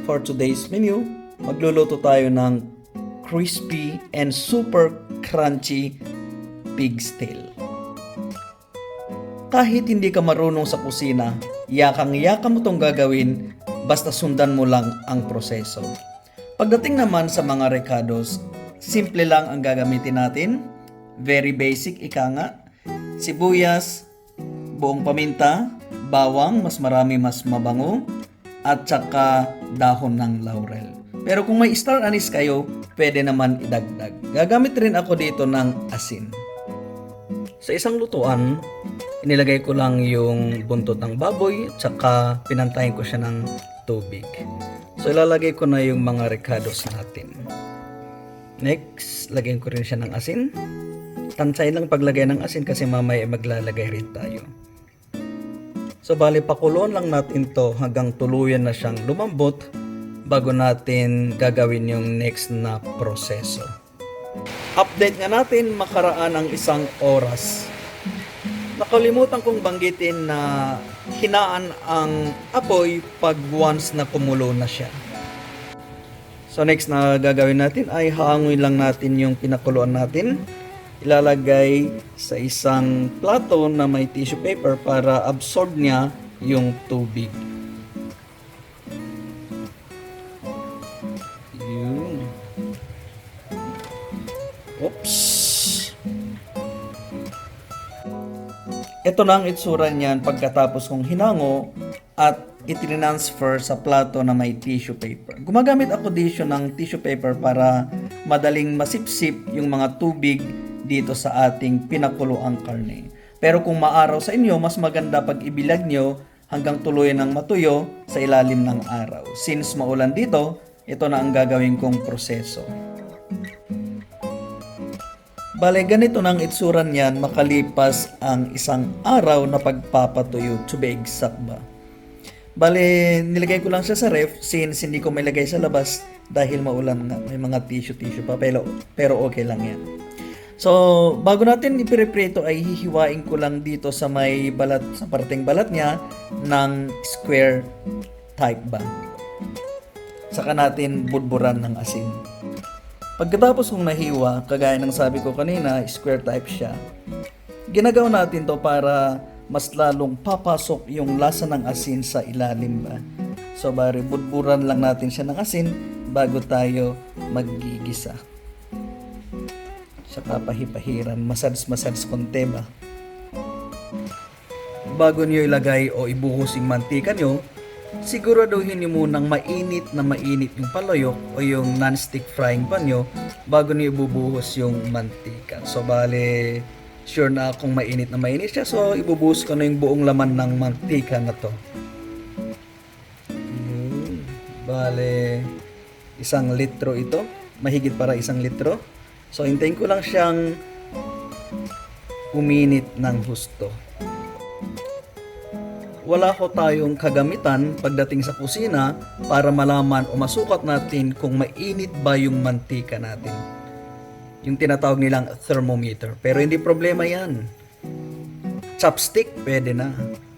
for today's menu, magluluto tayo ng crispy and super crunchy pig's tail. Kahit hindi ka marunong sa kusina, yakang-yaka mo itong gagawin basta sundan mo lang ang proseso. Pagdating naman sa mga recados, simple lang ang gagamitin natin. Very basic, ika nga. Sibuyas, buong paminta, bawang, mas marami mas mabango, at saka dahon ng laurel. Pero kung may star anise kayo, pwede naman idagdag. Gagamit rin ako dito ng asin. Sa isang lutuan, inilagay ko lang yung buntot ng baboy, at saka pinantayin ko siya ng tubig. So ilalagay ko na yung mga recados natin. Next, lagyan ko rin siya ng asin. Tansay lang paglagay ng asin kasi mamaya maglalagay rin tayo. So bali pakulon lang natin to hanggang tuluyan na siyang lumambot bago natin gagawin yung next na proseso. Update nga natin makaraan ang 1 oras. Nakalimutan kong banggitin na hinaan ang apoy pag once na kumulo na siya. So next na gagawin natin ay hahanguin lang natin yung pinakuluan natin. Ilalagay sa isang plato na may tissue paper para absorb niya yung tubig. Yun. Oops. Ito na ang itsura niyan pagkatapos kong hinango at itinransfer sa plato na may tissue paper. Gumagamit ako dito ng tissue paper para madaling masipsip yung mga tubig dito sa ating pinakuloang karne. Pero kung maaraw sa inyo, mas maganda pag ibilag nyo hanggang tuluyan ng matuyo sa ilalim ng araw. Since maulan dito, ito na ang gagawin kong proseso. Bale, ganito na ang itsura niyan makalipas ang 1 araw na pagpapatuyo, to be exact ba. Bale, nilagay ko lang siya sa ref since hindi ko mailagay sa labas dahil maulan nga. May mga tissue pa pero okay lang yan. So, bago natin ipireprito ay hihiwain ko lang dito sa may balat, sa parteng balat niya ng square type ba. Saka natin budburan ng asin. Pagkatapos kong nahiwa, kagaya ng sabi ko kanina, square type siya. Ginagawa natin to para mas lalong papasok yung lasa ng asin sa ilalim ba. So, bari budburan lang natin siya ng asin bago tayo maggigisa. Saka pahipahiran, masads konti ba. Bago niyo ilagay o ibuhos yung mantika nyo, siguraduhin niyo munang mainit yung palayok o yung non-stick frying pan nyo bago niyo ibubuhos yung mantika. So bale, sure na akong mainit siya. So ibubuhos ko na yung buong laman ng mantika na to. Bale, 1 litro ito. Mahigit para 1 litro. So, hintayin ko lang siyang uminit ng husto. Wala ko tayong kagamitan pagdating sa kusina para malaman o masukat natin kung mainit ba yung mantika natin. Yung tinatawag nilang thermometer. Pero hindi problema yan. Chopstick, pwede na.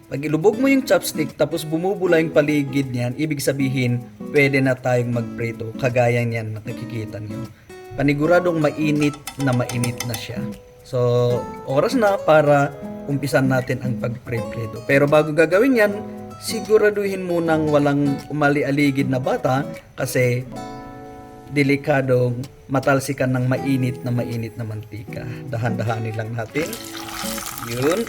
Pag ilubog mo yung chopstick tapos bumubula yung paligid niyan, ibig sabihin, pwede na tayong magprito. Kagaya niyan, nakikita niyo. Paniguradong mainit na siya. So, oras na para umpisan natin ang pagpreprito. Pero bago gagawin yan, siguraduhin munang walang umali-aligid na bata kasi delikadong matalsikan ng mainit na mantika. Dahan-dahanin lang natin. Yun.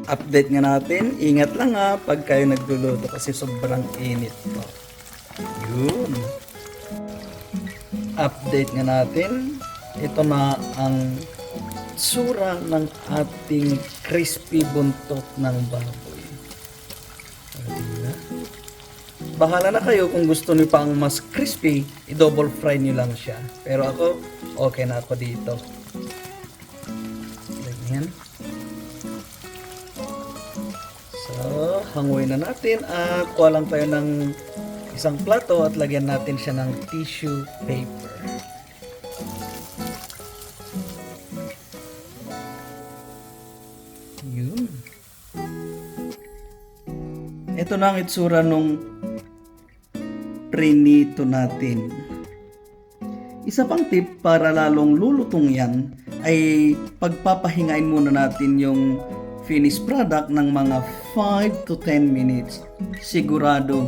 Update nga natin, ingat lang ha pag kayo nagluluto kasi sobrang init to. Yun. Update nga natin, ito na ang tsura ng ating crispy buntot ng baboy. Diba? Bahala na kayo kung gusto niyo pang mas crispy, i-double fry niyo lang siya. Pero ako, okay na ako dito. Ganyan. So, hanguin na natin at kuha lang tayo ng isang plato at lagyan natin siya ng tissue paper. Yun. ito na ang itsura nung prinito natin. Isa pang tip para lalong lulutong yan ay pagpapahingain muna natin yung finished product ng mga 5 to 10 minutes. Sigurado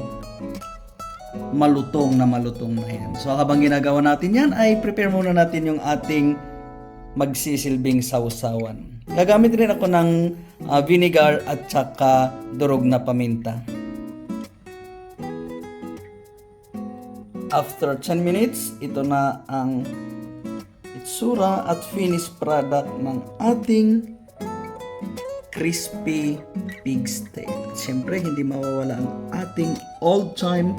malutong na yan. So habang ginagawa natin yan ay prepare muna natin yung ating magsisilbing sausawan. Gagamit rin ako ng vinegar at saka durog na paminta. After 10 minutes, ito na ang itsura at finished product ng ating crispy pig's tail. Siyempre, hindi mawawala ang ating all-time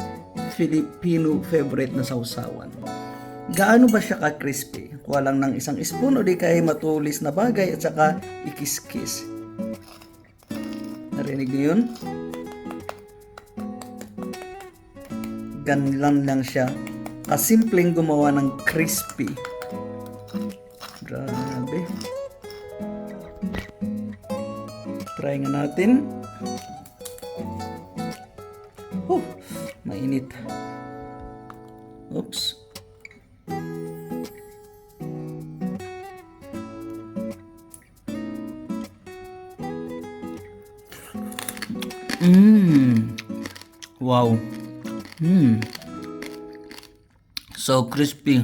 Filipino favorite na sausawan. Gaano ba siya ka-crispy? Kuha lang ng isang spoon o di kaya matulis na bagay at saka ikis-kis. Narinig niyo yun? Ganyan lang siya. Kasimpleng gumawa ng crispy. Grabe. Try nga natin. Mainit. Oops. Wow. So crispy.